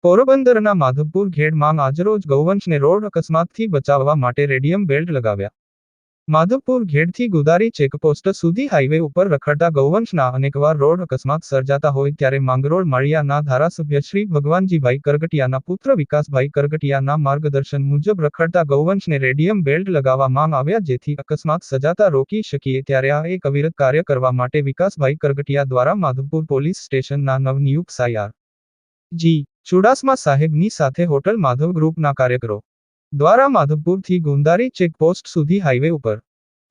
પોરબંદરના માધવપુર ઘેડમાં આજરોજ ગૌવંશને રોડ અકસ્માતથી બચાવવા માટે રેડિયમ બેલ્ટ લગાવ્યા. માધવપુર ઘેડથી ગુદારી ચેકપોસ્ટ સુધી હાઈવે ઉપર રખડતા ગૌવંશના અનેકવાર રોડ અકસ્માત સર્જાતા હોય ત્યારે માંગરોળ માળિયાના ધારાસભ્ય શ્રી ભગવાનજીભાઈ કરગટિયાના પુત્ર વિકાસભાઈ કરગટિયાના માર્ગદર્શન મુજબ રખડતા ગૌવંશને રેડિયમ બેલ્ટ લગાવવામાં આવ્યા જેથી અકસ્માત સર્જાતા રોકી શકીએ ત્યારે આ એક અવિરત કાર્ય કરવા માટે વિકાસભાઈ કરગટિયા દ્વારા માધવપુર પોલીસ સ્ટેશનના નવનિયુક્ત સાયર જી. ચુડાસમા સાહેબની સાથે હોટલ માધવ ગ્રુપના કાર્યકરો દ્વારા માધવપુરથી ગુંદારી ચેકપોસ્ટ સુધી હાઈવે ઉપર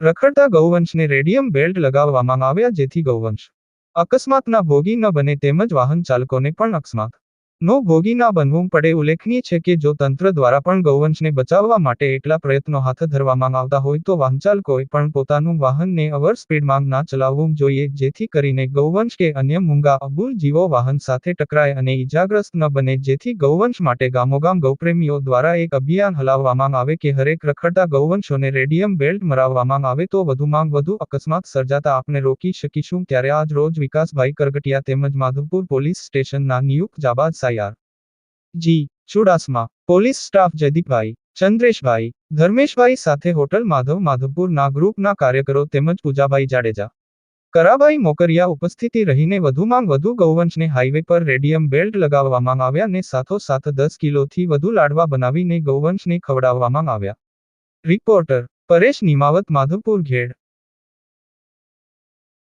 રખડતા ગૌવંશને રેડિયમ બેલ્ટ લગાવવામાં આવ્યા જેથી ગૌવંશ અકસ્માતના ભોગી ન બને તેમજ વાહન ચાલકોને પણ અકસ્માત નો ભોગી ના બનવું પડે. ઉલ્લેખનીય છે કે જો તંત્ર દ્વારા પણ ગૌવંશને બચાવવા માટે એટલા પ્રયત્નો હાથ ધરવામાં આવતા હોય તો વાહનચાલકોએ પણ પોતાનું વાહનને ઓવર સ્પીડમાં ના ચલાવવું જોઈએ જેથી કરીને ગૌવંશ કે અન્ય મૂંગા અબૂલ જીવો વાહન સાથે ટકરાય અને ઈજાગ્રસ્ત ન બને. જેથી ગૌવંશ માટે ગામોગામ ગૌપ્રેમીઓ દ્વારા એક અભિયાન હલાવવામાં આવે કે હરેક રખડતા ગૌવંશોને રેડિયમ બેલ્ટ મરાવવામાં આવે તો વધુમાં વધુ અકસ્માત સર્જાતા આપણે રોકી શકીશું. ત્યારે આજ રોજ વિકાસભાઈ કરગટિયા તેમજ માધવપુર પોલીસ સ્ટેશનના નિયુક્ત જાબાઝ સાયર જી. ચુડાસમા પોલીસ સ્ટાફ જયદીપભાઈ, ચંદ્રેશભાઈ, ધર્મેશભાઈ સાથે હોટલ માધવ માધવપુરના ગ્રુપના કાર્યકરો તેમજ પૂજાભાઈ જાડેજા, કરાભાઈ મોકરિયા ઉપસ્થિતિ રહીને વધુમાં વધુ ગૌવંશને હાઈવે પર રેડિયમ બેલ્ટ લગાવવામાં આવ્યા ને સાથોસાથ 10 કિલોથી વધુ લાડવા બનાવીને ગૌવંશને ખવડાવવામાં આવ્યા. રિપોર્ટર પરેશ નિમાવત, માધવપુર ઘેડ.